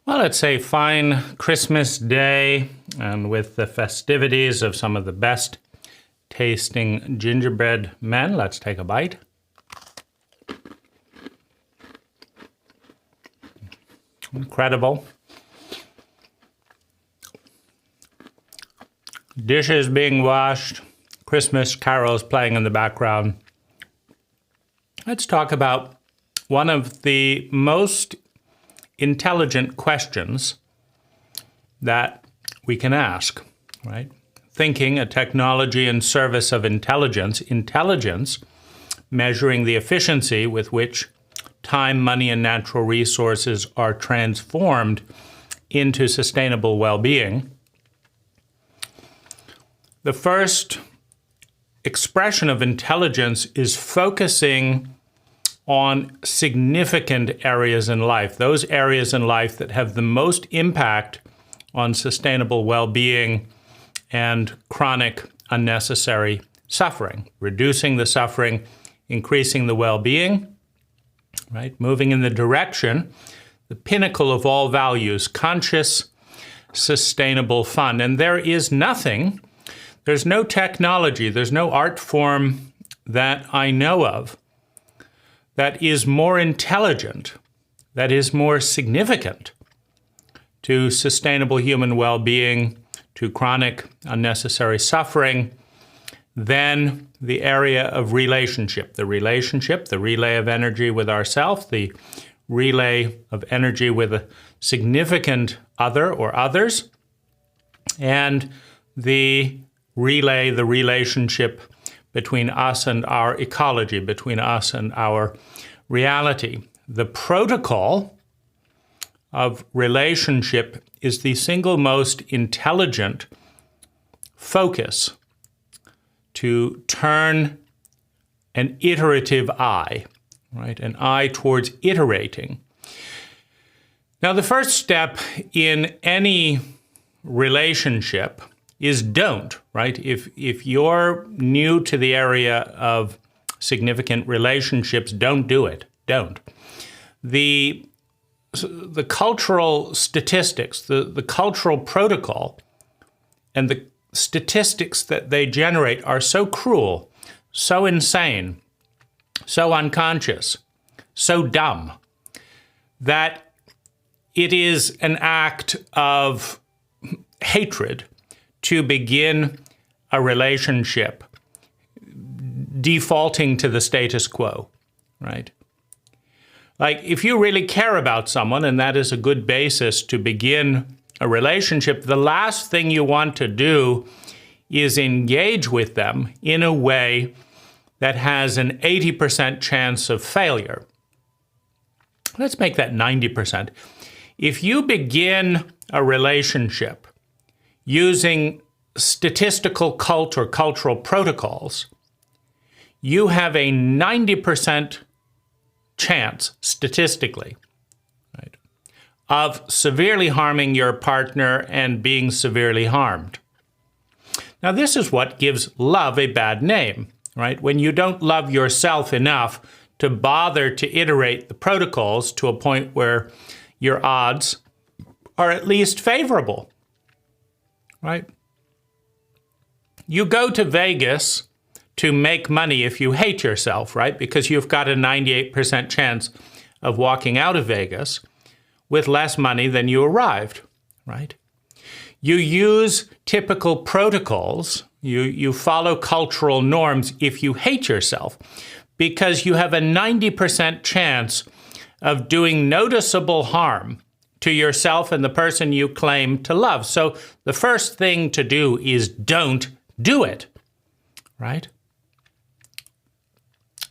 Well, it's a fine Christmas day, and with the festivities of some of the best tasting gingerbread men, let's take a bite. Incredible. Dishes being washed, Christmas carols playing in the background. Let's talk about one of the most intelligent questions that we can ask, right? Thinking, a technology in service of intelligence, measuring the efficiency with which time, money, and natural resources are transformed into sustainable well-being. The first expression of intelligence is focusing on significant areas in life, those areas in life that have the most impact on sustainable well-being and chronic unnecessary suffering, reducing the suffering, increasing the well-being, right? Moving in the direction, the pinnacle of all values, conscious, sustainable fun. And there is nothing, there's no technology, there's no art form that I know of that is more intelligent, that is more significant to sustainable human well-being, to chronic unnecessary suffering, than the area of relationship, the relay of energy with ourselves, the relay of energy with a significant other or others, and the relationship between us and our ecology, between us and our reality. The protocol of relationship is the single most intelligent focus to turn an iterative eye, right? An eye towards iterating. Now, the first step in any relationship is don't, right? If you're new to the area of significant relationships, don't do it. Don't. The cultural statistics, the cultural protocol, and the statistics that they generate are so cruel, so insane, so unconscious, so dumb, that it is an act of hatred to begin a relationship defaulting to the status quo, right? Like, if you really care about someone, and that is a good basis to begin a relationship, the last thing you want to do is engage with them in a way that has an 80% chance of failure. Let's make that 90%. If you begin a relationship using statistical cult or cultural protocols, you have a 90% chance, statistically, right, of severely harming your partner and being severely harmed. Now, this is what gives love a bad name, right? When you don't love yourself enough to bother to iterate the protocols to a point where your odds are at least favorable, right? You go to Vegas to make money if you hate yourself, right? Because you've got a 98% chance of walking out of Vegas with less money than you arrived, right? You use typical protocols, you follow cultural norms if you hate yourself, because you have a 90% chance of doing noticeable harm to yourself and the person you claim to love. So the first thing to do is don't do it, right?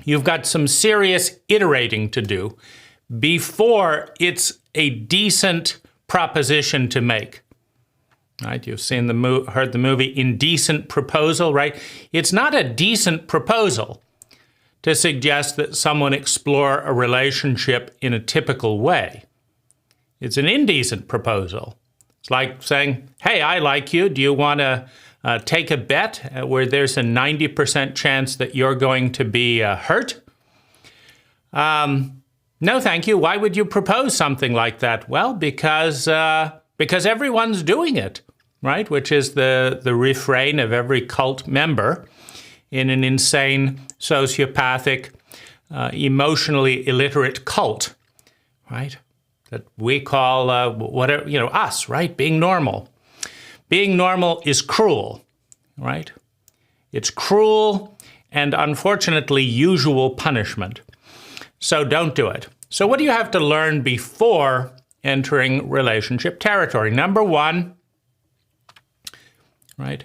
You've got some serious iterating to do before it's a decent proposition to make, right? You've seen heard the movie Indecent Proposal, right? It's not a decent proposal to suggest that someone explore a relationship in a typical way. It's an indecent proposal. It's like saying, hey, I like you. Do you want to take a bet where there's a 90% chance that you're going to be hurt? No, thank you. Why would you propose something like that? Well, because everyone's doing it, right? Which is the refrain of every cult member in an insane, sociopathic, emotionally illiterate cult, right? That we call whatever, us, right? Being normal. Being normal is cruel, right? It's cruel and unfortunately usual punishment. So don't do it. So what do you have to learn before entering relationship territory? Number one, right?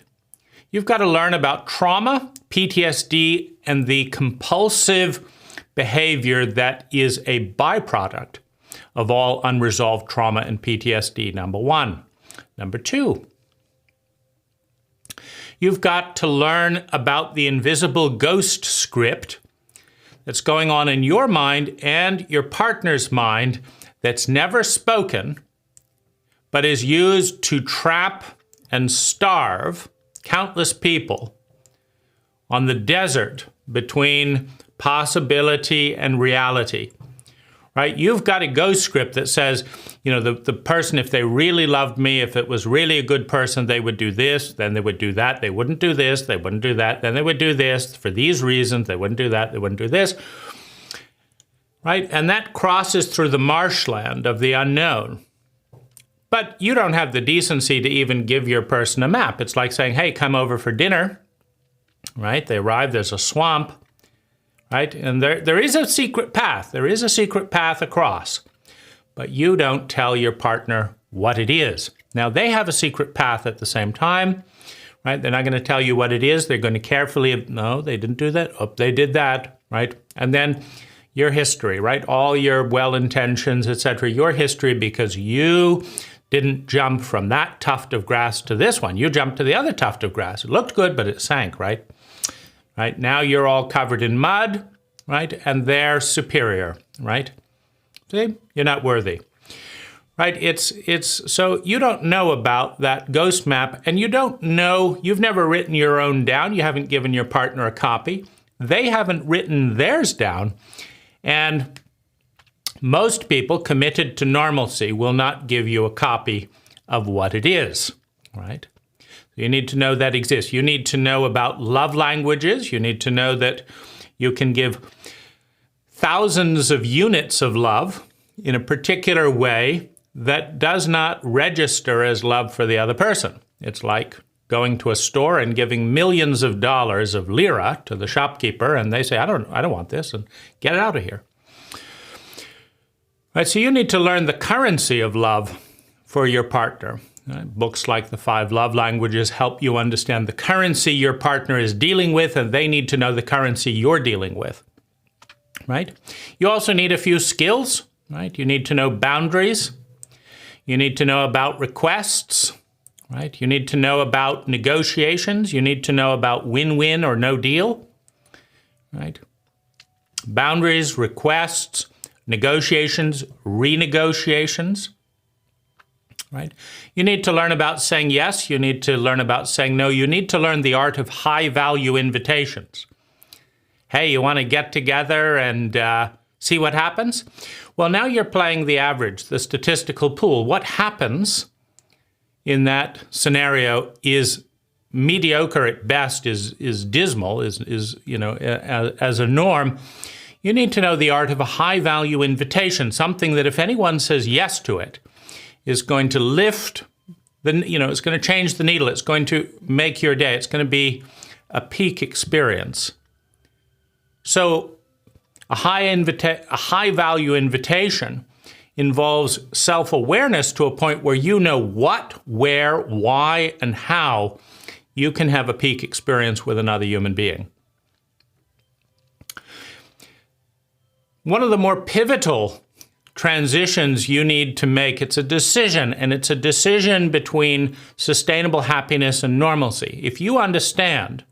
You've got to learn about trauma, PTSD, and the compulsive behavior that is a byproduct of all unresolved trauma and PTSD, number one. Number two, you've got to learn about the invisible ghost script that's going on in your mind and your partner's mind that's never spoken, but is used to trap and starve countless people on the desert between possibility and reality, right? You've got a ghost script that says, the person, if they really loved me, if it was really a good person, they would do this, then they would do that. They wouldn't do this, they wouldn't do that, then they would do this. For these reasons, they wouldn't do that, they wouldn't do this, right? And that crosses through the marshland of the unknown. But you don't have the decency to even give your person a map. It's like saying, hey, come over for dinner, right? They arrive, there's a swamp, right? And there is a secret path. There is a secret path across. But you don't tell your partner what it is. Now, they have a secret path at the same time, right? They're not going to tell you what it is. They're going to carefully, no, they didn't do that. Oh, they did that, right? And then your history, right? All your well-intentions, etc. Your history, because you didn't jump from that tuft of grass to this one. You jumped to the other tuft of grass. It looked good, but it sank, right? Right? Now you're all covered in mud, right? And they're superior, right? See? You're not worthy, right? It's so you don't know about that ghost map, and you don't know, you've never written your own down. You haven't given your partner a copy. They haven't written theirs down. And most people committed to normalcy will not give you a copy of what it is, right? You need to know that exists. You need to know about love languages. You need to know that you can give thousands of units of love in a particular way that does not register as love for the other person. It's like going to a store and giving millions of dollars of lira to the shopkeeper, and they say, I don't want this, and get it out of here. Right, so you need to learn the currency of love for your partner. Books like The 5 Love Languages help you understand the currency your partner is dealing with, and they need to know the currency you're dealing with. Right? You also need a few skills, right? You need to know boundaries. You need to know about requests, right? You need to know about negotiations. You need to know about win-win or no deal, right? Boundaries, requests, negotiations, renegotiations, right? You need to learn about saying yes. You need to learn about saying no. You need to learn the art of high-value invitations. Hey, you want to get together and see what happens? Well, now you're playing the average, the statistical pool. What happens in that scenario is mediocre at best, is dismal, is as a norm. You need to know the art of a high-value invitation, something that if anyone says yes to it, is going to lift it's going to change the needle. It's going to make your day. It's going to be a peak experience. So a high-value invitation involves self-awareness to a point where you know what, where, why, and how you can have a peak experience with another human being. One of the more pivotal transitions you need to make, it's a decision, and it's a decision between sustainable happiness and normalcy. If you understand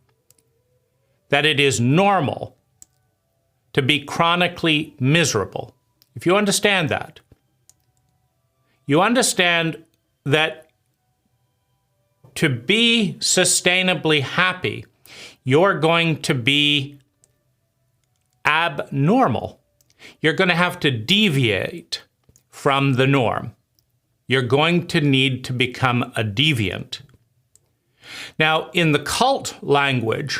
that it is normal to be chronically miserable, if you understand that, you understand that to be sustainably happy, you're going to be abnormal. you're going to have to deviate from the norm. You're going to need to become a deviant. Now, in the cult language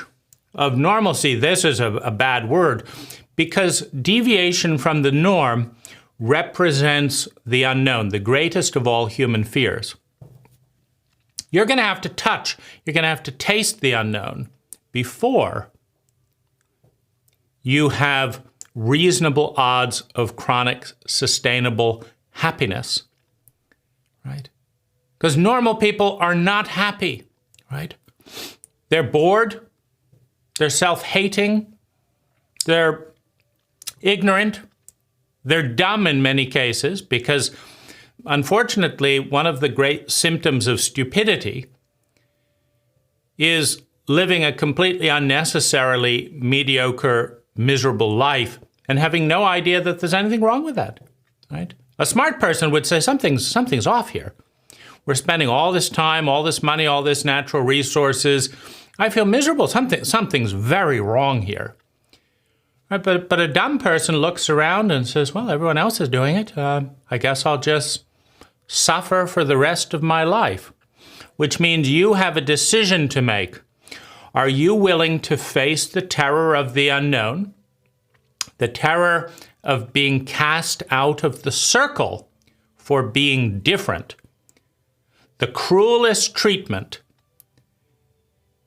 of normalcy, this is a bad word because deviation from the norm represents the unknown, the greatest of all human fears. You're going to have to touch, you're going to have to taste the unknown before you have reasonable odds of chronic, sustainable happiness, right? Because normal people are not happy, right? They're bored, they're self-hating, they're ignorant, they're dumb in many cases because, unfortunately, one of the great symptoms of stupidity is living a completely unnecessarily mediocre, miserable life and having no idea that there's anything wrong with that, right? A smart person would say something's off here. We're spending all this time, all this money, all this natural resources. I feel miserable. Something's very wrong here. Right? But a dumb person looks around and says, well, everyone else is doing it. I guess I'll just suffer for the rest of my life, which means you have a decision to make. Are you willing to face the terror of the unknown, the terror of being cast out of the circle for being different? The cruelest treatment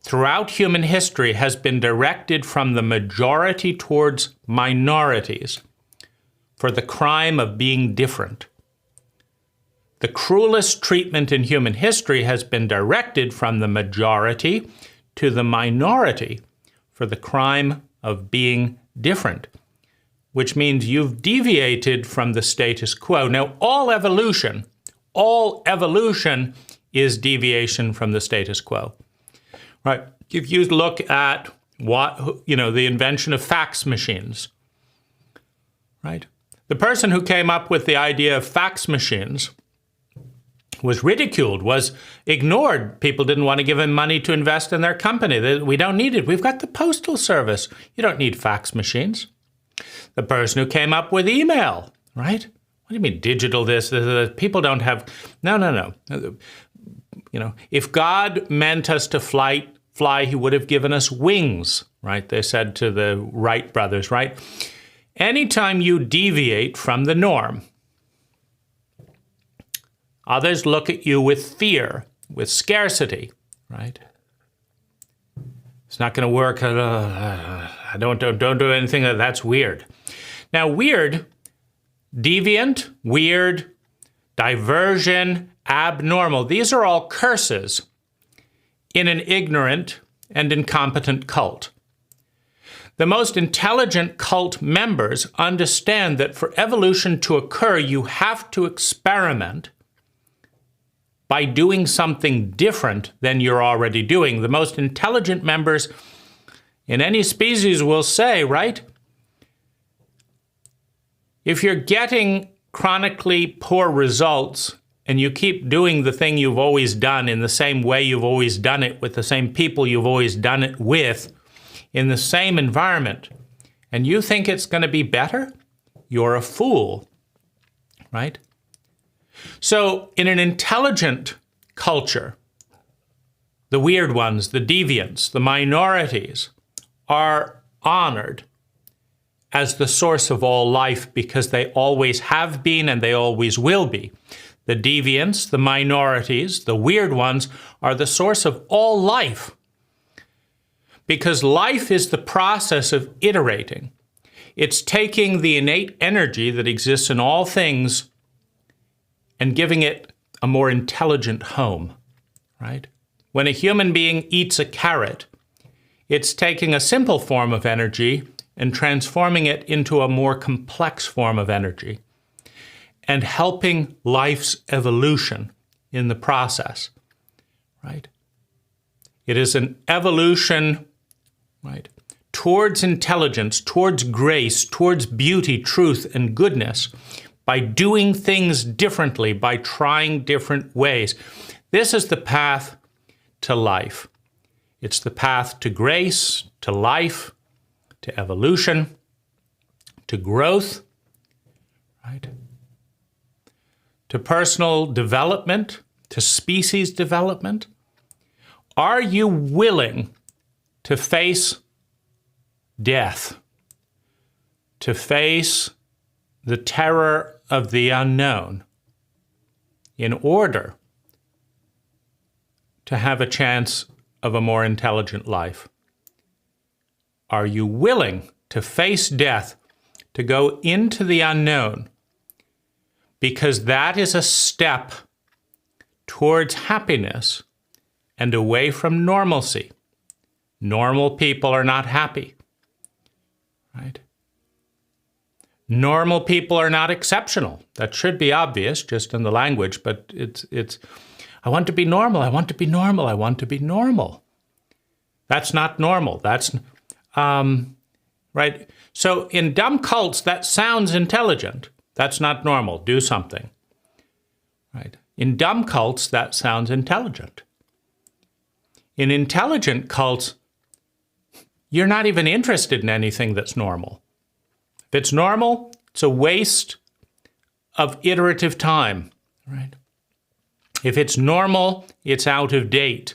throughout human history has been directed from the majority towards minorities for the crime of being different. The cruelest treatment in human history has been directed from the majority to the minority for the crime of being different, which means you've deviated from the status quo. Now, all evolution is deviation from the status quo. Right. If you look at the invention of fax machines, right? The person who came up with the idea of fax machines was ridiculed, was ignored. People didn't want to give him money to invest in their company. We don't need it. We've got the postal service. You don't need fax machines. The person who came up with email, right? What do you mean digital this? People don't have, no. If God meant us to fly, he would have given us wings, right? They said to the Wright brothers, right? Anytime you deviate from the norm, others look at you with fear, with scarcity, right? It's not going to work. Don't do anything. That's weird. Now, weird, deviant, weird, diversion, abnormal. These are all curses in an ignorant and incompetent cult. The most intelligent cult members understand that for evolution to occur, you have to experiment by doing something different than you're already doing. The most intelligent members in any species will say, right, if you're getting chronically poor results and you keep doing the thing you've always done in the same way you've always done it, with the same people you've always done it with, in the same environment, and you think it's going to be better, you're a fool, right? So in an intelligent culture, the weird ones, the deviants, the minorities are honored as the source of all life because they always have been and they always will be. The deviants, the minorities, the weird ones are the source of all life because life is the process of iterating. It's taking the innate energy that exists in all things and giving it a more intelligent home, right? When a human being eats a carrot, it's taking a simple form of energy and transforming it into a more complex form of energy and helping life's evolution in the process, right? It is an evolution, right, towards intelligence, towards grace, towards beauty, truth, and goodness by doing things differently, by trying different ways. This is the path to life. It's the path to grace, to life, to evolution, to growth, right? To personal development, to species development? Are you willing to face death, to face the terror of the unknown in order to have a chance of a more intelligent life? Are you willing to face death, to go into the unknown? Because that is a step towards happiness and away from normalcy. Normal people are not happy, right? Normal people are not exceptional. That should be obvious just in the language, but it's I want to be normal, I want to be normal, I want to be normal. That's not normal. That's right? So in dumb cults, that sounds intelligent. That's not normal. Do something, right? In dumb cults, that sounds intelligent. In intelligent cults, you're not even interested in anything that's normal. If it's normal, it's a waste of iterative time, right? If it's normal, it's out of date.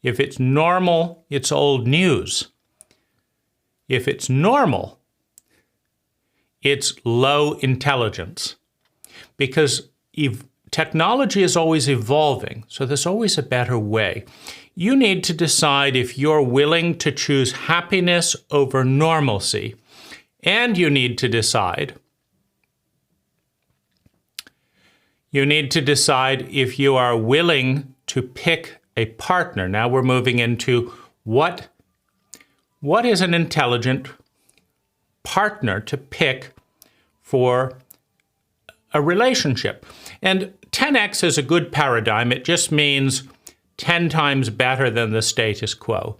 If it's normal, it's old news. If it's normal, it's low intelligence. Because technology is always evolving, so there's always a better way. You need to decide if you're willing to choose happiness over normalcy. And you need to decide if you are willing to pick a partner. Now we're moving into what is an intelligent partner to pick for a relationship. And 10x is a good paradigm. It just means 10 times better than the status quo.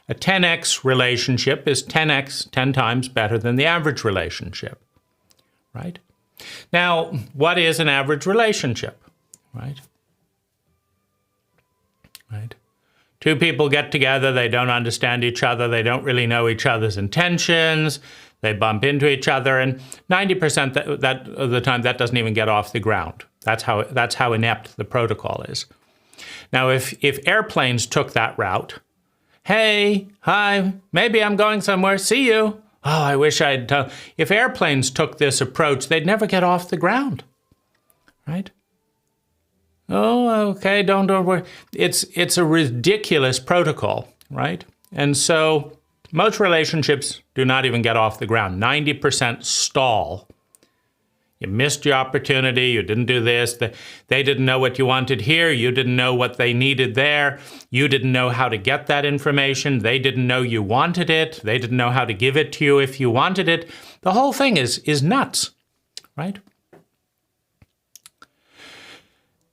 A 10x relationship is 10 times better than the average relationship, right? Now, what is an average relationship, right? Right? Two people get together, they don't understand each other, they don't really know each other's intentions, they bump into each other, and 90% of the time that doesn't even get off the ground. That's how inept the protocol is. Now, if airplanes took that route, hey, hi, maybe I'm going somewhere, see you. Oh, I wish I'd tell. If airplanes took this approach, they'd never get off the ground, right? Oh, okay, don't worry. It's a ridiculous protocol, right? And so most relationships do not even get off the ground. 90% stall. You missed your opportunity, you didn't do this, they didn't know what you wanted here, you didn't know what they needed there, you didn't know how to get that information, they didn't know you wanted it, they didn't know how to give it to you if you wanted it. The whole thing is nuts, right?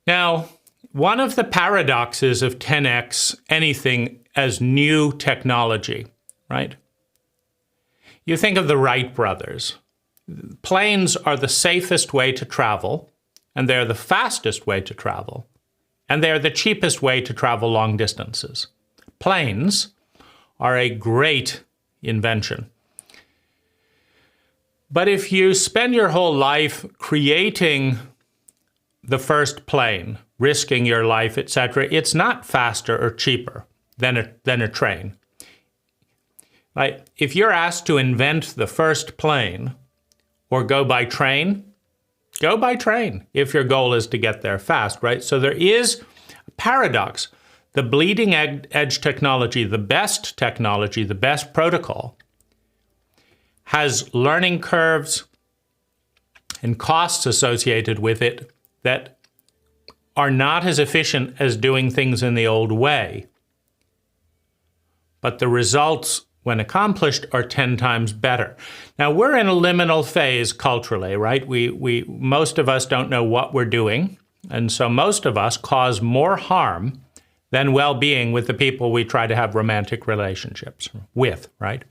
Now, one of the paradoxes of 10x anything as new technology, right? You think of the Wright brothers. Planes are the safest way to travel, and they're the fastest way to travel, and they're the cheapest way to travel long distances. Planes are a great invention. But if you spend your whole life creating the first plane, risking your life, etc., it's not faster or cheaper than a train. Right? If you're asked to invent the first plane, or go by train if your goal is to get there fast, right? So there is a paradox. The bleeding edge technology, the best protocol, has learning curves and costs associated with it that are not as efficient as doing things in the old way. But the results, when accomplished, are 10 times better. Now, we're in a liminal phase culturally, right? We most of us don't know what we're doing, and so most of us cause more harm than well-being with the people we try to have romantic relationships with, right?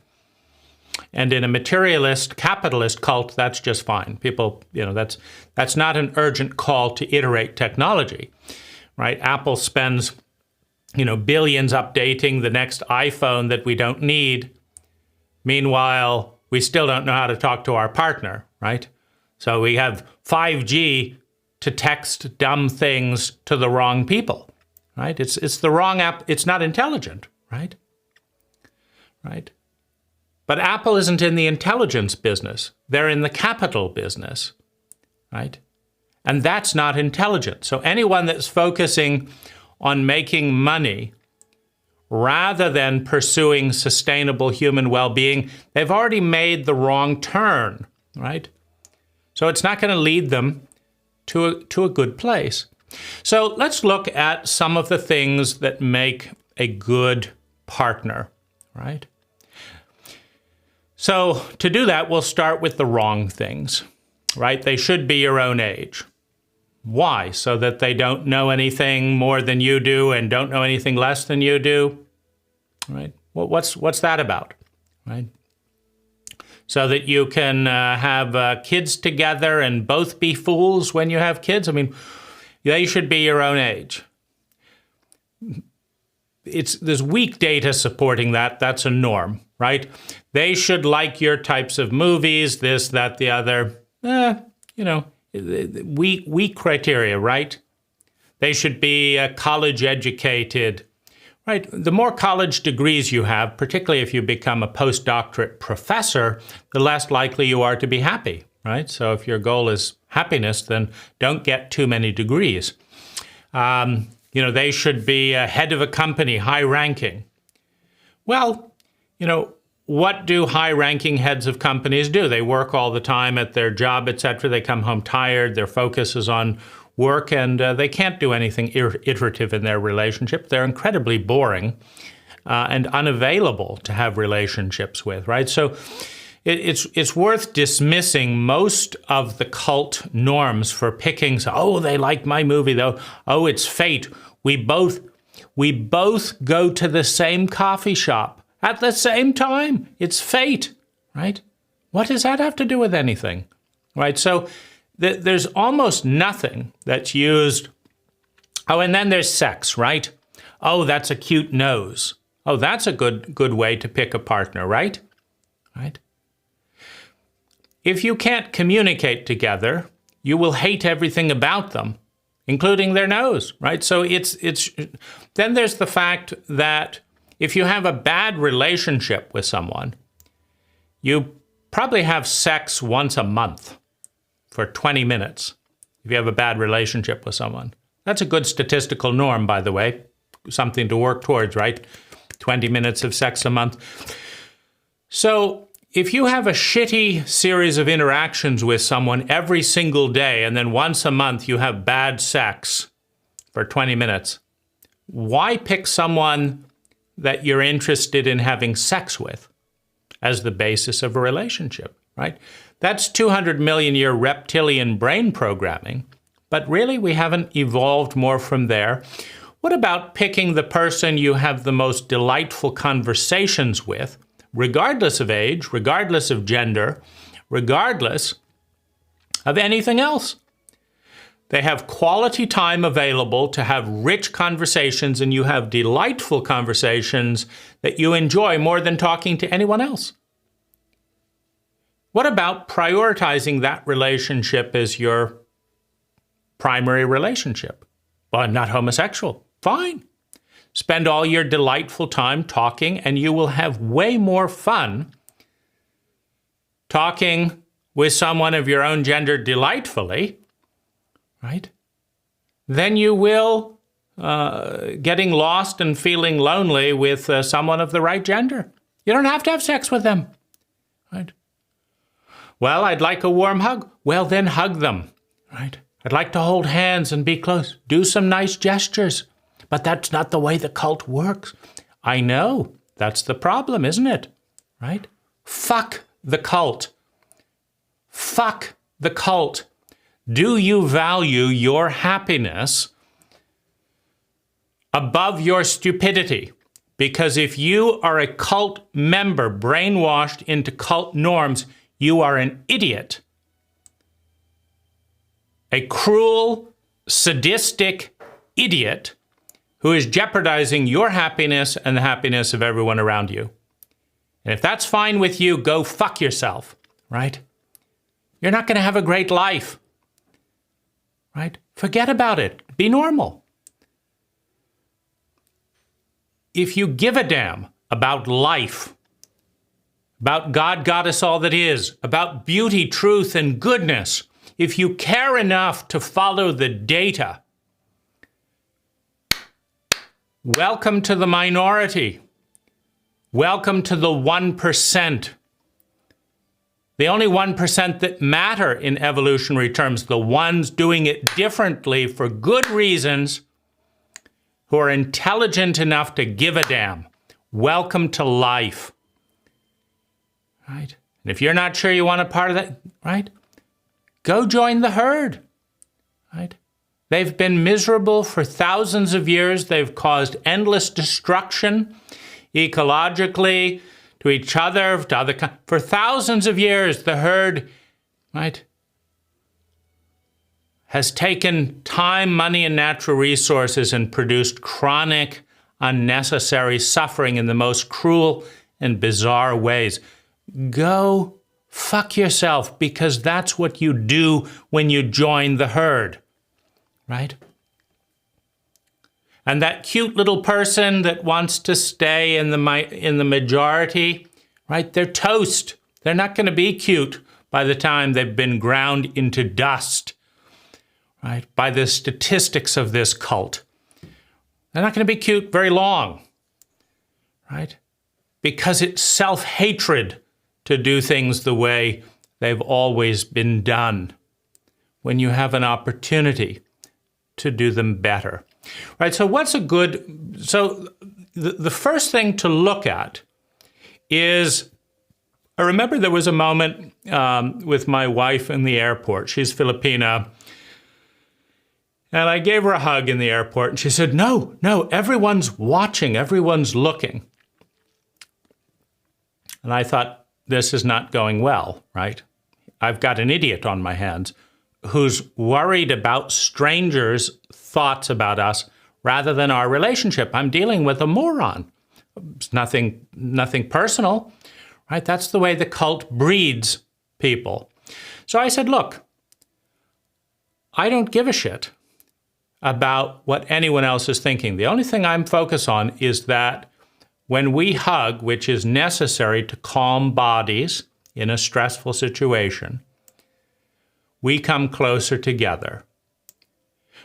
And in a materialist, capitalist cult, that's just fine. People, that's not an urgent call to iterate technology, right? Apple spends billions updating the next iPhone that we don't need. Meanwhile, we still don't know how to talk to our partner, right? So we have 5G to text dumb things to the wrong people, right? It's the wrong app. It's not intelligent, right? Right. But Apple isn't in the intelligence business. They're in the capital business, right? And that's not intelligent. So anyone that's focusing on making money rather than pursuing sustainable human well-being, they've already made the wrong turn, right? So it's not going to lead them to a good place. So let's look at some of the things that make a good partner, right? So to do that, we'll start with the wrong things, right? They should be your own age. Why? So that they don't know anything more than you do and don't know anything less than you do, right? Well, what's that about, right? So that you can have kids together and both be fools when you have kids? I mean, they should be your own age. There's weak data supporting that. That's a norm, right? They should like your types of movies, this, that, the other. Weak criteria, right? They should be college educated, right? The more college degrees you have, particularly if you become a postdoctorate professor, the less likely you are to be happy, right? So if your goal is happiness, then don't get too many degrees. They should be head of a company, high ranking. Well, what do high-ranking heads of companies do? They work all the time at their job, etc. They come home tired. Their focus is on work, and they can't do anything iterative in their relationship. They're incredibly boring and unavailable to have relationships with, right? So it's worth dismissing most of the cult norms for picking. So, oh, they like my movie, though. Oh, it's fate. We both go to the same coffee shop at the same time. It's fate, right? What does that have to do with anything, right? So there's almost nothing that's used. Oh, and then there's sex, right? Oh, that's a cute nose. Oh, that's a good way to pick a partner, right? Right? If you can't communicate together, you will hate everything about them, including their nose, right? So it's then there's the fact that if you have a bad relationship with someone, you probably have sex once a month for 20 minutes if you have a bad relationship with someone. That's a good statistical norm, by the way, something to work towards, right? 20 minutes of sex a month. So if you have a shitty series of interactions with someone every single day, and then once a month you have bad sex for 20 minutes, why pick someone that you're interested in having sex with as the basis of a relationship, right? That's 200 million year reptilian brain programming, but really we haven't evolved more from there. What about picking the person you have the most delightful conversations with, regardless of age, regardless of gender, regardless of anything else? They have quality time available to have rich conversations, and you have delightful conversations that you enjoy more than talking to anyone else. What about prioritizing that relationship as your primary relationship? Well, I'm not homosexual. Fine. Spend all your delightful time talking, and you will have way more fun talking with someone of your own gender delightfully, right? Then you will getting lost and feeling lonely with someone of the right gender. You don't have to have sex with them, right? Well, I'd like a warm hug. Well, then hug them, right? I'd like to hold hands and be close. Do some nice gestures. But that's not the way the cult works. I know. That's the problem, isn't it? Right? Fuck the cult. Fuck the cult. Do you value your happiness above your stupidity? Because if you are a cult member brainwashed into cult norms, you are an idiot. A cruel, sadistic idiot who is jeopardizing your happiness and the happiness of everyone around you. And if that's fine with you, go fuck yourself, right? You're not going to have a great life, right? Forget about it. Be normal. If you give a damn about life, about God got us all that is, about beauty, truth, and goodness, if you care enough to follow the data, welcome to the minority. Welcome to the 1%. The only 1% that matter in evolutionary terms, the ones doing it differently for good reasons, who are intelligent enough to give a damn. Welcome to life. Right? And if you're not sure you want a part of that, right? Go join the herd. Right? They've been miserable for thousands of years. They've caused endless destruction ecologically, to each other, to other for thousands of years. The herd, right, has taken time, money, and natural resources and produced chronic, unnecessary suffering in the most cruel and bizarre ways. Go fuck yourself, because that's what you do when you join the herd, right? And that cute little person that wants to stay in the majority, right? They're toast. They're not going to be cute by the time they've been ground into dust, right? By the statistics of this cult. They're not going to be cute very long, right? Because it's self-hatred to do things the way they've always been done when you have an opportunity to do them better. Right, so the first thing to look at is, I remember there was a moment with my wife in the airport. She's Filipina. And I gave her a hug in the airport, and she said, no, everyone's watching, everyone's looking. And I thought, this is not going well, right? I've got an idiot on my hands who's worried about strangers' thoughts about us rather than our relationship. I'm dealing with a moron. It's nothing personal, right? That's the way the cult breeds people. So I said, look, I don't give a shit about what anyone else is thinking. The only thing I'm focused on is that when we hug, which is necessary to calm bodies in a stressful situation, we come closer together.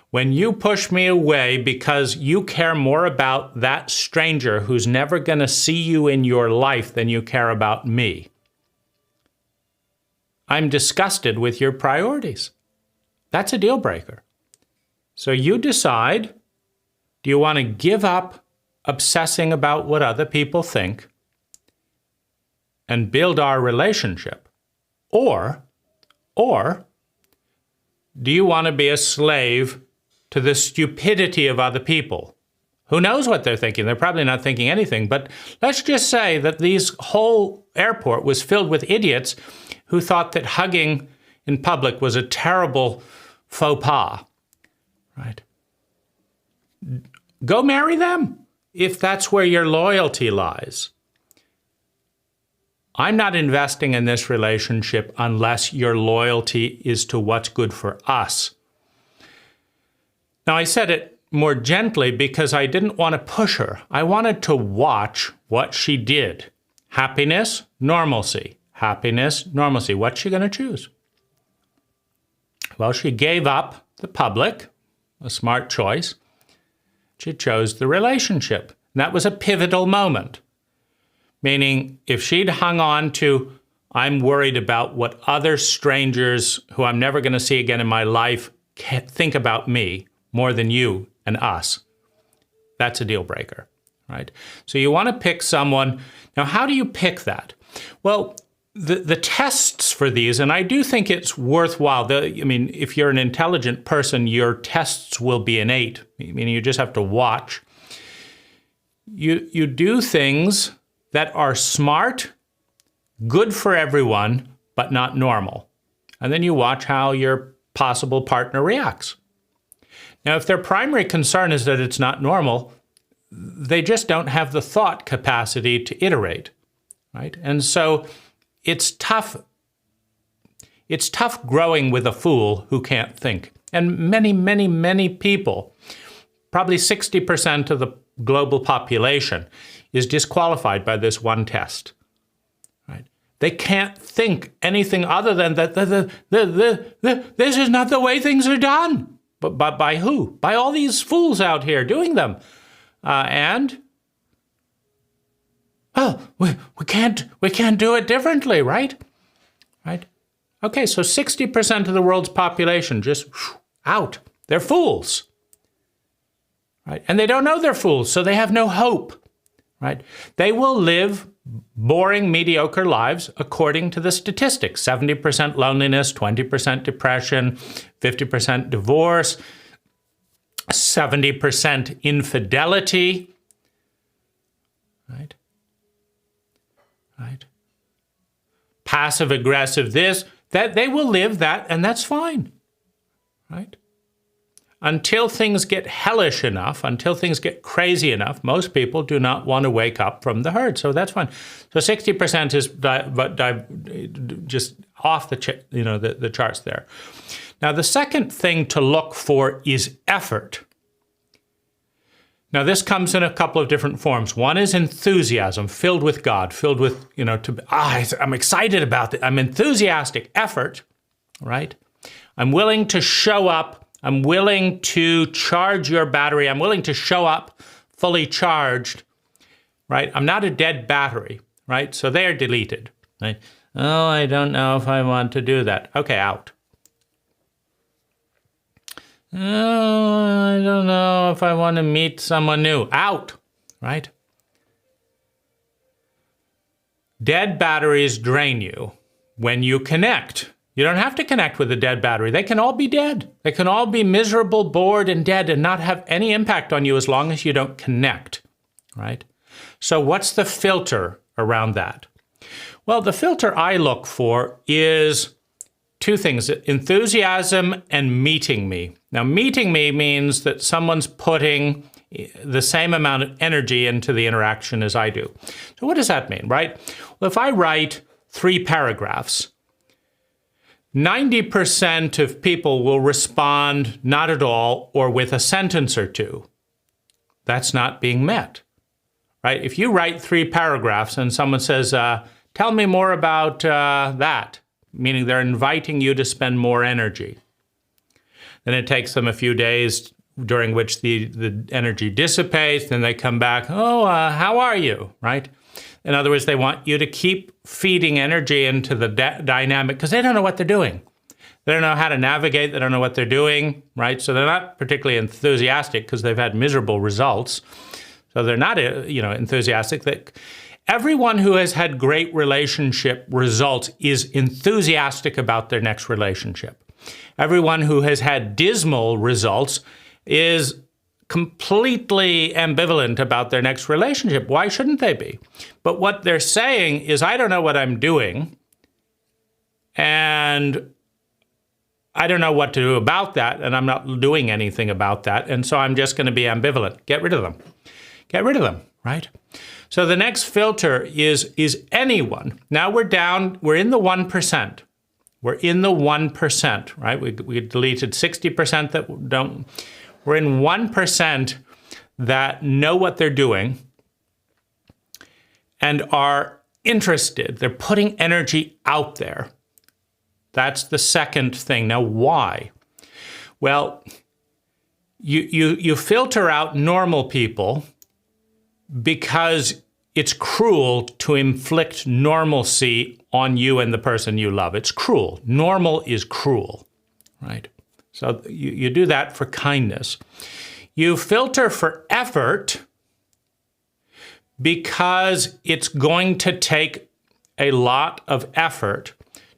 When you push me away because you care more about that stranger who's never going to see you in your life than you care about me, I'm disgusted with your priorities. That's a deal breaker. So you decide, do you want to give up obsessing about what other people think and build our relationship? Or do you want to be a slave to the stupidity of other people? Who knows what they're thinking? They're probably not thinking anything. But let's just say that this whole airport was filled with idiots who thought that hugging in public was a terrible faux pas, right? Go marry them if that's where your loyalty lies. I'm not investing in this relationship unless your loyalty is to what's good for us. Now, I said it more gently because I didn't want to push her. I wanted to watch what she did. Happiness, normalcy. Happiness, normalcy. What's she going to choose? Well, she gave up the public, a smart choice. She chose the relationship. And that was a pivotal moment. Meaning, if she'd hung on to, I'm worried about what other strangers who I'm never going to see again in my life think about me more than you and us, that's a deal breaker, right? So you want to pick someone. Now, how do you pick that? Well, the tests for these, and I do think it's worthwhile. If you're an intelligent person, your tests will be innate. Meaning you just have to watch. You do things that are smart, good for everyone, but not normal. And then you watch how your possible partner reacts. Now, if their primary concern is that it's not normal, they just don't have the thought capacity to iterate, right? And so it's tough. It's tough growing with a fool who can't think. And many, many, many people, probably 60% of the global population, is disqualified by this one test. Right? They can't think anything other than that this is not the way things are done. But by who? By all these fools out here doing them. We can't do it differently, right? Right? Okay, so 60% of the world's population just out. They're fools. Right? And they don't know they're fools, so they have no hope. Right? They will live boring, mediocre lives according to the statistics. 70% loneliness, 20% depression, 50% divorce, 70% infidelity. Right? Right? Passive aggressive this, that they will live that, and that's fine. Right? Until things get hellish enough, until things get crazy enough, most people do not want to wake up from the herd. So that's fine. So 60% is just off the charts there. Now, the second thing to look for is effort. Now, this comes in a couple of different forms. One is enthusiasm, filled with God, filled with, I'm excited about it. I'm enthusiastic. Effort, right? I'm willing to show up. I'm willing to charge your battery. I'm willing to show up fully charged, right? I'm not a dead battery, right? So they are deleted, right? Oh, I don't know if I want to do that. Okay, out. Oh, I don't know if I want to meet someone new. Out, right? Dead batteries drain you when you connect. You don't have to connect with a dead battery. They can all be dead. They can all be miserable, bored, and dead and not have any impact on you as long as you don't connect, right? So what's the filter around that? Well, the filter I look for is two things, enthusiasm and meeting me. Now, meeting me means that someone's putting the same amount of energy into the interaction as I do. So what does that mean, right? Well, if I write 3 paragraphs, 90% of people will respond not at all or with a sentence or two. That's not being met, right? If you write 3 paragraphs and someone says, tell me more about that, meaning they're inviting you to spend more energy. Then it takes them a few days during which the energy dissipates. Then they come back, how are you, right? In other words, they want you to keep feeding energy into the dynamic because they don't know what they're doing. They don't know how to navigate. They don't know what they're doing, right? So they're not particularly enthusiastic because they've had miserable results. So they're not, enthusiastic. Everyone who has had great relationship results is enthusiastic about their next relationship. Everyone who has had dismal results is completely ambivalent about their next relationship. Why shouldn't they be? But what they're saying is, I don't know what I'm doing, and I don't know what to do about that, and I'm not doing anything about that, and so I'm just going to be ambivalent. Get rid of them. Get rid of them, right? So the next filter is anyone. Now we're in the 1%. We're in the 1%, right? We deleted 60% that don't. We're in 1% that know what they're doing and are interested. They're putting energy out there. That's the second thing. Now, why? Well, you filter out normal people because it's cruel to inflict normalcy on you and the person you love. It's cruel. Normal is cruel, right? So you do that for kindness. You filter for effort because it's going to take a lot of effort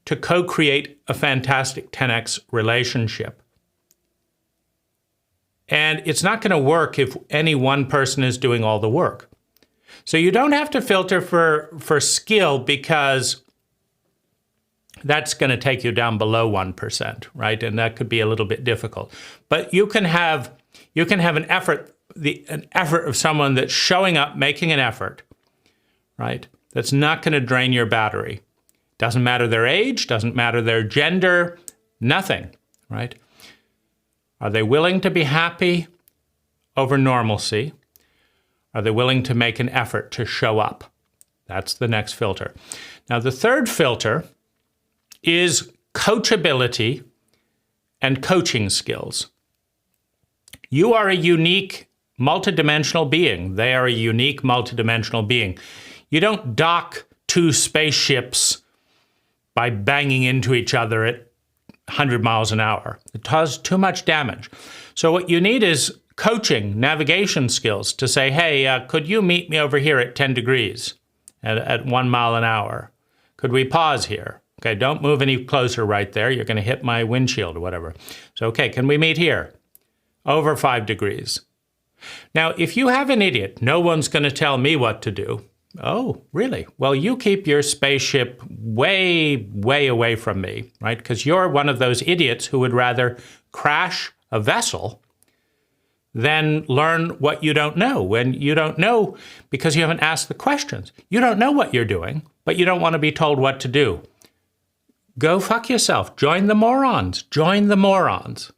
to co-create a fantastic 10x relationship. And it's not going to work if any one person is doing all the work. So you don't have to filter for skill because that's going to take you down below 1%, right? And that could be a little bit difficult. But you can have an effort of someone that's showing up, making an effort, right? that's not going to drain your battery. Doesn't matter their age, doesn't matter their gender, nothing, right? Are they willing to be happy over normalcy? Are they willing to make an effort to show up? That's the next filter. Now, the third filter is coachability and coaching skills. You are a unique multidimensional being. They are a unique multidimensional being. You don't dock two spaceships by banging into each other at 100 miles an hour. It causes too much damage. So what you need is coaching, navigation skills to say, hey, could you meet me over here at 10 degrees at 1 mile an hour? Could we pause here? Okay, don't move any closer right there. You're going to hit my windshield or whatever. So, okay, can we meet here? Over 5 degrees. Now, if you have an idiot, no one's going to tell me what to do. Oh, really? Well, you keep your spaceship way, way away from me, right? Because you're one of those idiots who would rather crash a vessel than learn what you don't know. When you don't know because you haven't asked the questions. You don't know what you're doing, but you don't want to be told what to do. Go fuck yourself. Join the morons. Join the morons.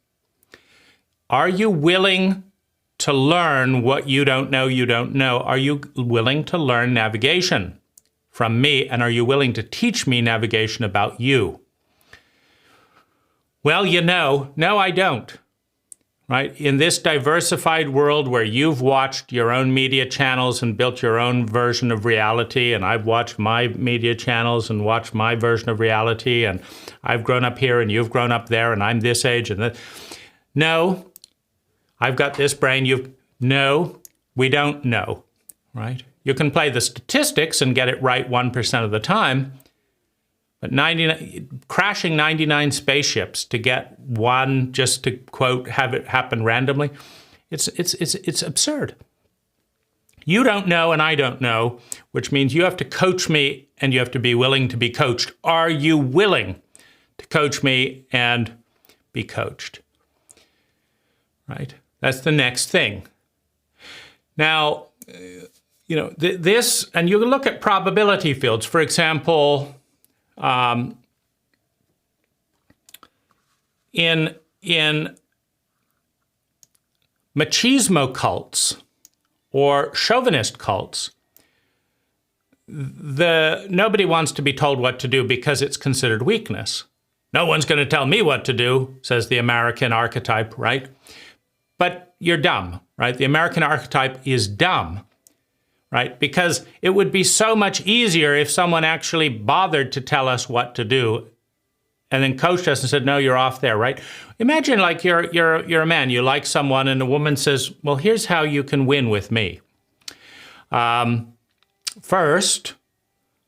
Are you willing to learn what you don't know you don't know? Are you willing to learn navigation from me? And are you willing to teach me navigation about you? Well, no, I don't. Right? In this diversified world where you've watched your own media channels and built your own version of reality, and I've watched my media channels and watched my version of reality, and I've grown up here and you've grown up there, and I'm this age and that. No, I've got this brain. No, we don't know, right? You can play the statistics and get it right 1% of the time, but crashing 99 spaceships to get one, just to quote, have it happen randomly, it's absurd. You don't know and I don't know, which means you have to coach me and you have to be willing to be coached. Are you willing to coach me and be coached? Right? That's the next thing. Now, this, and you can look at probability fields. For example, in machismo cults or chauvinist cults, nobody wants to be told what to do because it's considered weakness. No one's going to tell me what to do, says the American archetype, right? But you're dumb, right? The American archetype is dumb, right? Because it would be so much easier if someone actually bothered to tell us what to do and then coached us and said, no, you're off there, right? Imagine like you're a man, you like someone, and a woman says, well, here's how you can win with me. First,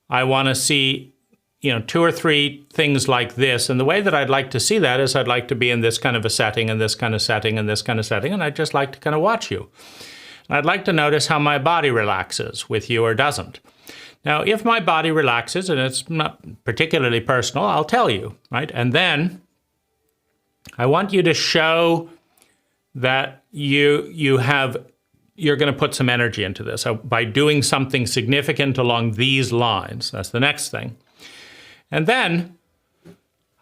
I want to see 2 or 3 things like this. And the way that I'd like to see that is I'd like to be in this kind of a setting and this kind of setting and this kind of setting. And I'd just like to kind of watch you. And I'd like to notice how my body relaxes with you or doesn't. Now, if my body relaxes and it's not particularly personal, I'll tell you, right? And then I want you to show that you're going to put some energy into this. So by doing something significant along these lines, that's the next thing. And then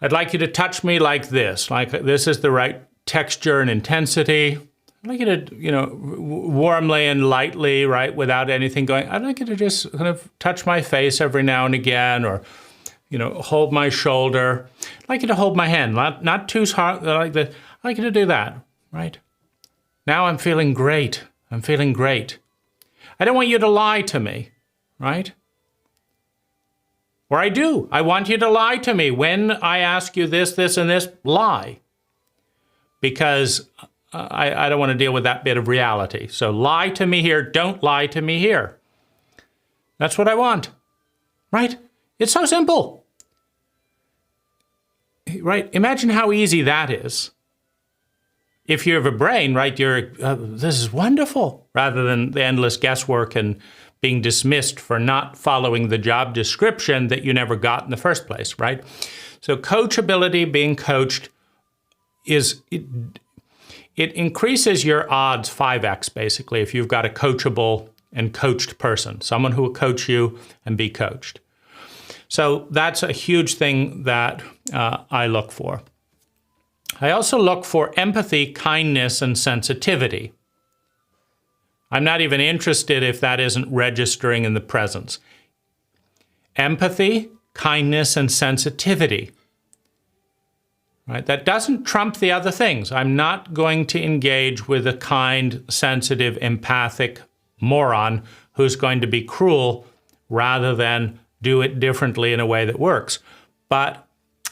I'd like you to touch me like this is the right texture and intensity. I'd like you to, warmly and lightly, right, without anything going. I'd like you to just kind of touch my face every now and again, or, hold my shoulder. I'd like you to hold my hand, not too hard, like that. I'd like you to do that, right? Now I'm feeling great. I'm feeling great. I don't want you to lie to me, right? Or I do. I want you to lie to me. When I ask you this, this, and this, lie. Because I don't want to deal with that bit of reality. So lie to me here. Don't lie to me here. That's what I want. Right? It's so simple. Right? Imagine how easy that is. If you have a brain, right, this is wonderful, rather than the endless guesswork and being dismissed for not following the job description that you never got in the first place, right? So coachability, being coached, it increases your odds 5x, basically, if you've got a coachable and coached person, someone who will coach you and be coached. So that's a huge thing that I look for. I also look for empathy, kindness, and sensitivity. I'm not even interested if that isn't registering in the presence. Empathy, kindness, and sensitivity. Right? That doesn't trump the other things. I'm not going to engage with a kind, sensitive, empathic moron who's going to be cruel rather than do it differently in a way that works. But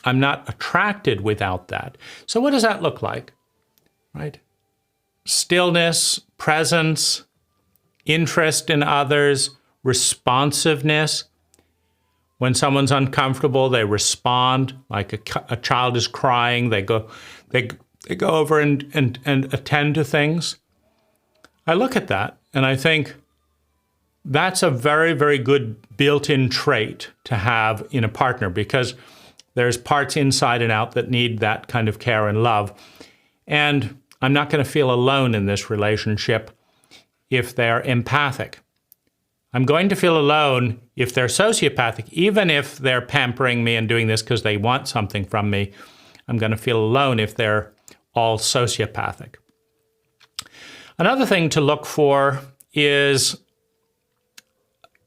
I'm not attracted without that. So what does that look like? Right? Stillness, presence, interest in others, responsiveness. When someone's uncomfortable, they respond. Like a child is crying, they go over and attend to things. I look at that and I think that's a very, very good built-in trait to have in a partner, because there's parts inside and out that need that kind of care and love. And I'm not going to feel alone in this relationship if they're empathic. I'm going to feel alone if they're sociopathic. Even if they're pampering me and doing this because they want something from me, I'm going to feel alone if they're all sociopathic. Another thing to look for is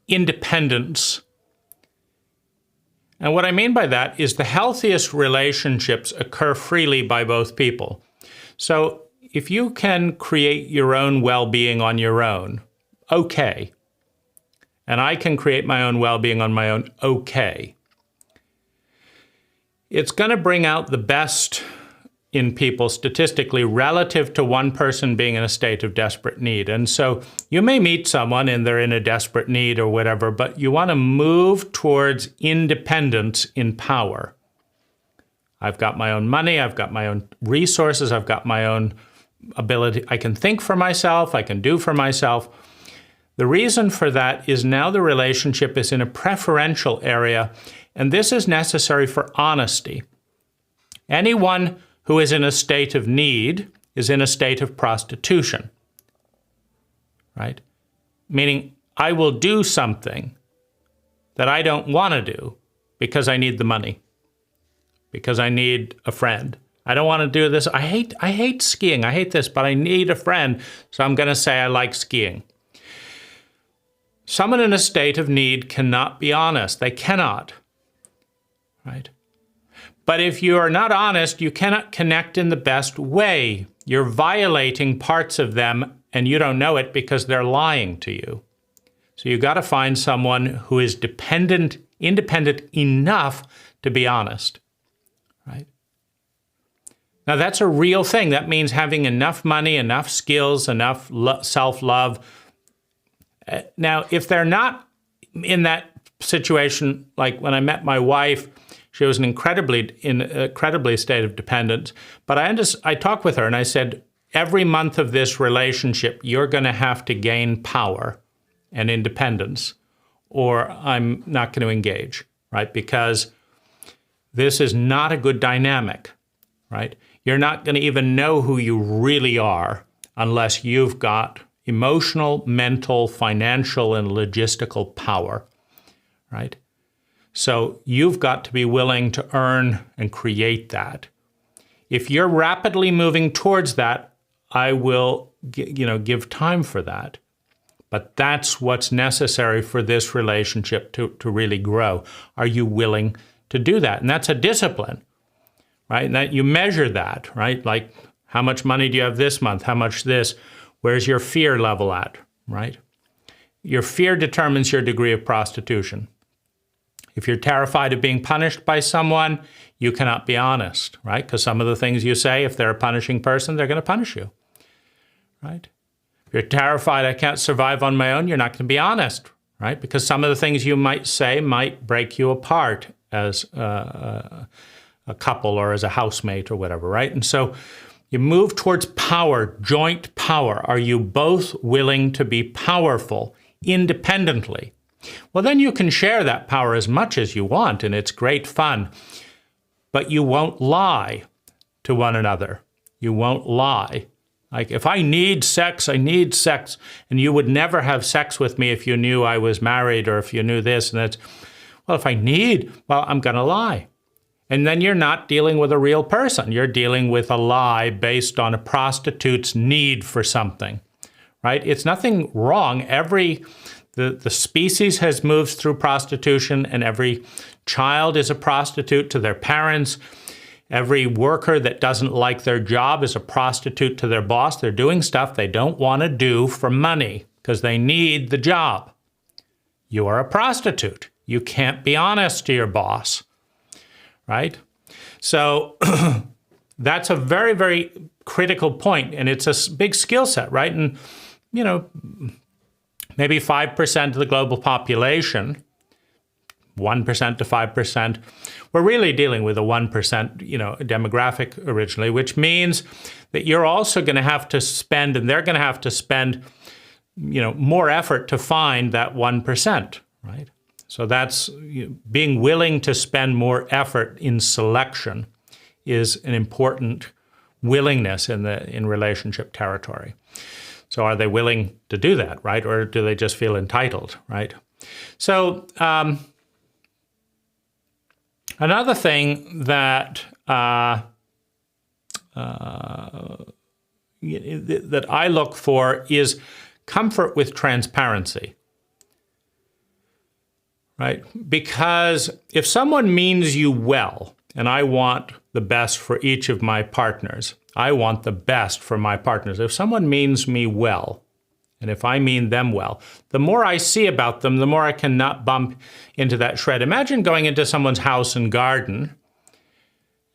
independence. And what I mean by that is the healthiest relationships occur freely by both people. So if you can create your own well-being on your own, okay. And I can create my own well-being on my own, okay. It's going to bring out the best in people statistically relative to one person being in a state of desperate need. And so you may meet someone and they're in a desperate need or whatever, but you want to move towards independence in power. I've got my own money, I've got my own resources, I've got my own ability. I can think for myself, I can do for myself. The reason for that is now the relationship is in a preferential area, and this is necessary for honesty. Anyone who is in a state of need is in a state of prostitution, right? Meaning, I will do something that I don't want to do because I need the money, because I need a friend. I don't want to do this. I hate skiing. I hate this, but I need a friend, so I'm going to say I like skiing. Someone in a state of need cannot be honest. They cannot, right? But if you are not honest, you cannot connect in the best way. You're violating parts of them and you don't know it because they're lying to you. So you've got to find someone who is independent enough to be honest, right? Now that's a real thing. That means having enough money, enough skills, enough self-love. Now, if they're not in that situation, like when I met my wife, she was in an incredibly state of dependence. But I talked with her and I said, every month of this relationship, you're going to have to gain power and independence, or I'm not going to engage, right? Because this is not a good dynamic, right? You're not going to even know who you really are unless you've got emotional, mental, financial, and logistical power, right? So you've got to be willing to earn and create that. If you're rapidly moving towards that, I will, give time for that. But that's what's necessary for this relationship to really grow. Are you willing to do that? And that's a discipline, right? And that you measure that, right? Like, how much money do you have this month? How much this? Where's your fear level at, right? Your fear determines your degree of prostitution. If you're terrified of being punished by someone, you cannot be honest, right? Because some of the things you say, if they're a punishing person, they're going to punish you, right? If you're terrified I can't survive on my own, you're not going to be honest, right? Because some of the things you might say might break you apart as a couple or as a housemate or whatever, right? And so you move towards power, joint power. Are you both willing to be powerful independently? Well, then you can share that power as much as you want, and it's great fun. But you won't lie to one another. You won't lie Like, if I need sex, I need sex. And you would never have sex with me if you knew I was married or if you knew this and that. Well, if I need, well, I'm going to lie. And then you're not dealing with a real person. You're dealing with a lie based on a prostitute's need for something, right? It's nothing wrong. The species has moved through prostitution, and every child is a prostitute to their parents. Every worker that doesn't like their job is a prostitute to their boss. They're doing stuff they don't want to do for money because they need the job. You are a prostitute. You can't be honest to your boss, right? So that's a very, very critical point, and it's a big skill set, right? And, maybe 5% of the global population, 1% to 5%, we're really dealing with a 1%, demographic originally, which means that you're also going to have to spend, and they're going to have to spend, more effort to find that 1%, right? So that's being willing to spend more effort in selection is an important willingness in relationship territory. So are they willing to do that, right? Or do they just feel entitled, right? So another thing that that I look for is comfort with transparency, right? Because if someone means you well, and I want the best for each of my partners, I want the best for my partners. If someone means me well, and if I mean them well, the more I see about them, the more I cannot bump into that shred. Imagine going into someone's house and garden,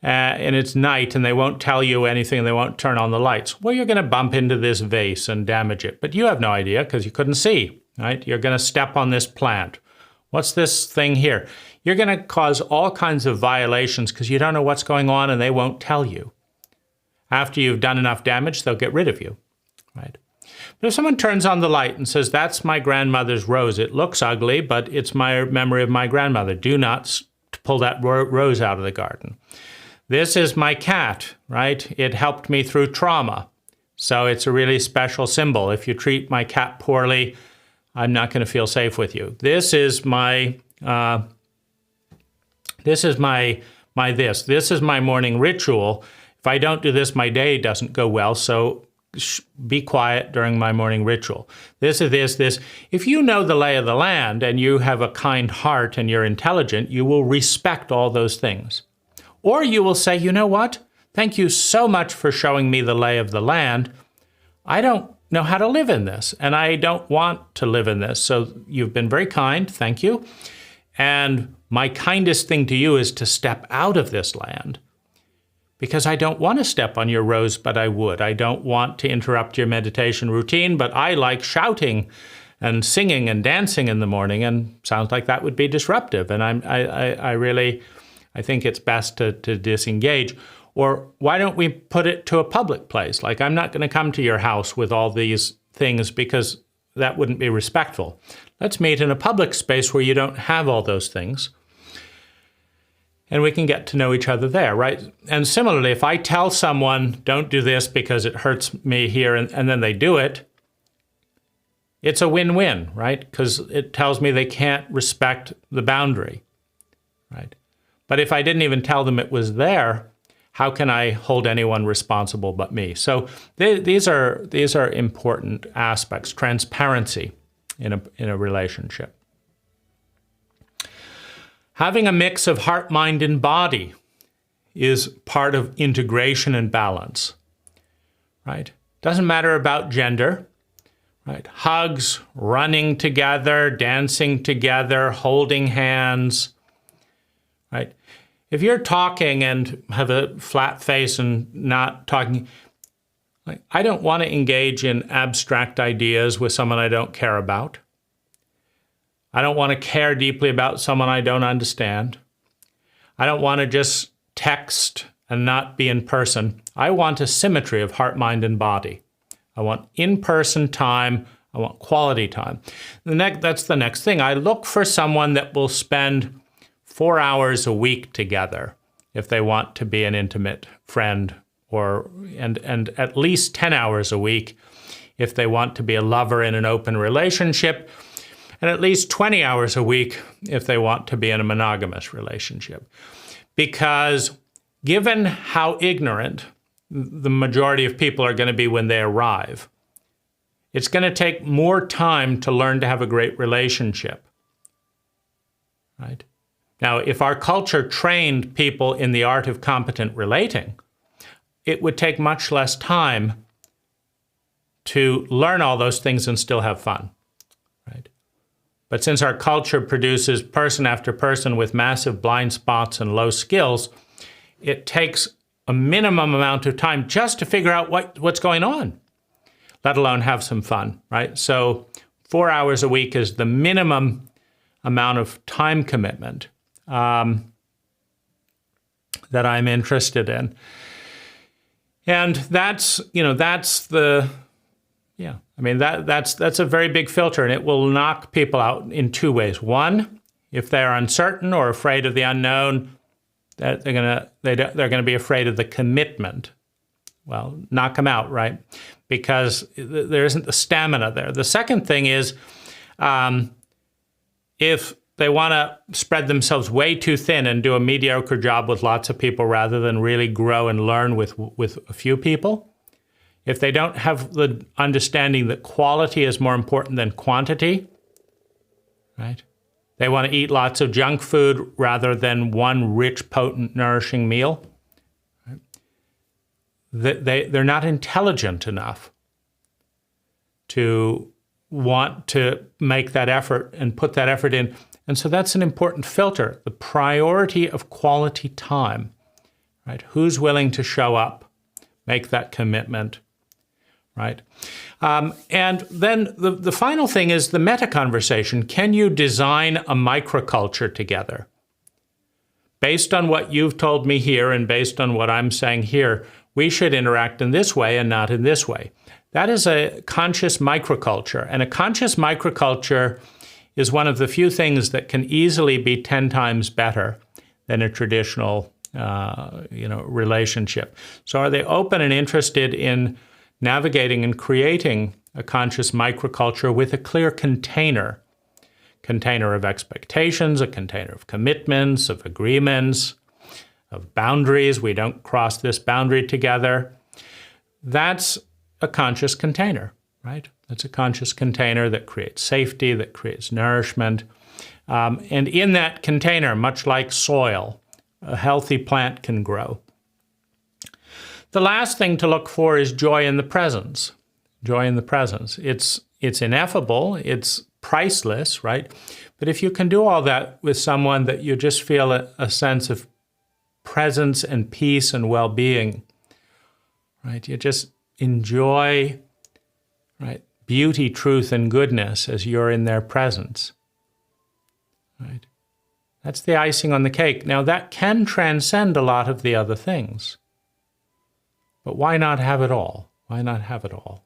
and it's night, and they won't tell you anything, and they won't turn on the lights. Well, you're going to bump into this vase and damage it, but you have no idea because you couldn't see, right? You're going to step on this plant. What's this thing here? You're going to cause all kinds of violations because you don't know what's going on, and they won't tell you. After you've done enough damage, they'll get rid of you, right? But if someone turns on the light and says, that's my grandmother's rose, it looks ugly, but it's my memory of my grandmother. Do not pull that rose out of the garden. This is my cat, right? It helped me through trauma. So it's a really special symbol. If you treat my cat poorly, I'm not going to feel safe with you. This is my this is my morning ritual. If I don't do this, my day doesn't go well, so be quiet during my morning ritual. This is this. If you know the lay of the land and you have a kind heart and you're intelligent, you will respect all those things. Or you will say, you know what? Thank you so much for showing me the lay of the land. I don't know how to live in this, and I don't want to live in this. So you've been very kind, thank you. And my kindest thing to you is to step out of this land. Because I don't want to step on your rose, but I would. I don't want to interrupt your meditation routine, but I like shouting and singing and dancing in the morning, and sounds like that would be disruptive. And I think it's best to disengage. Or why don't we put it to a public place? Like, I'm not going to come to your house with all these things because that wouldn't be respectful. Let's meet in a public space where you don't have all those things. And we can get to know each other there, right? And similarly, if I tell someone, don't do this because it hurts me here, and then they do it, it's a win-win, right? Because it tells me they can't respect the boundary, right? But if I didn't even tell them it was there, how can I hold anyone responsible but me? So these are important aspects, transparency in a relationship. Having a mix of heart, mind, and body is part of integration and balance, right? Doesn't matter about gender, right? Hugs, running together, dancing together, holding hands, right? If you're talking and have a flat face and not talking, like, I don't want to engage in abstract ideas with someone I don't care about. I don't want to care deeply about someone I don't understand. I don't want to just text and not be in person. I want a symmetry of heart, mind, and body. I want in-person time. I want quality time. That's the next thing. I look for someone that will spend 4 hours a week together if they want to be an intimate friend and at least 10 hours a week if they want to be a lover in an open relationship, and at least 20 hours a week if they want to be in a monogamous relationship. Because given how ignorant the majority of people are going to be when they arrive, it's going to take more time to learn to have a great relationship, right? Now, if our culture trained people in the art of competent relating, it would take much less time to learn all those things and still have fun, right? But since our culture produces person after person with massive blind spots and low skills, it takes a minimum amount of time just to figure out what's going on, let alone have some fun, right? So 4 hours a week is the minimum amount of time commitment that I'm interested in. And that's a very big filter, and it will knock people out in two ways. One, if they're uncertain or afraid of the unknown, that they're gonna be afraid of the commitment. Well, knock them out, right? Because there isn't the stamina there. The second thing is, if they want to spread themselves way too thin and do a mediocre job with lots of people rather than really grow and learn with a few people, if they don't have the understanding that quality is more important than quantity, right? They want to eat lots of junk food rather than one rich, potent, nourishing meal. Right? They're not intelligent enough to want to make that effort and put that effort in. And so that's an important filter, the priority of quality time, right? Who's willing to show up, make that commitment, right? And then the final thing is the meta conversation. Can you design a microculture together? Based on what you've told me here and based on what I'm saying here, we should interact in this way and not in this way. That is a conscious microculture. And a conscious microculture is one of the few things that can easily be 10 times better than a traditional relationship. So are they open and interested in navigating and creating a conscious microculture with a clear container of expectations, a container of commitments, of agreements, of boundaries? We don't cross this boundary together. That's a conscious container, right? That's a conscious container that creates safety, that creates nourishment. And in that container, much like soil, a healthy plant can grow. The last thing to look for is joy in the presence. Joy in the presence. It's ineffable, it's priceless, right? But if you can do all that with someone that you just feel a sense of presence and peace and well-being, right? You just enjoy, right, beauty, truth, and goodness as you're in their presence, right? That's the icing on the cake. Now, that can transcend a lot of the other things. But why not have it all? Why not have it all?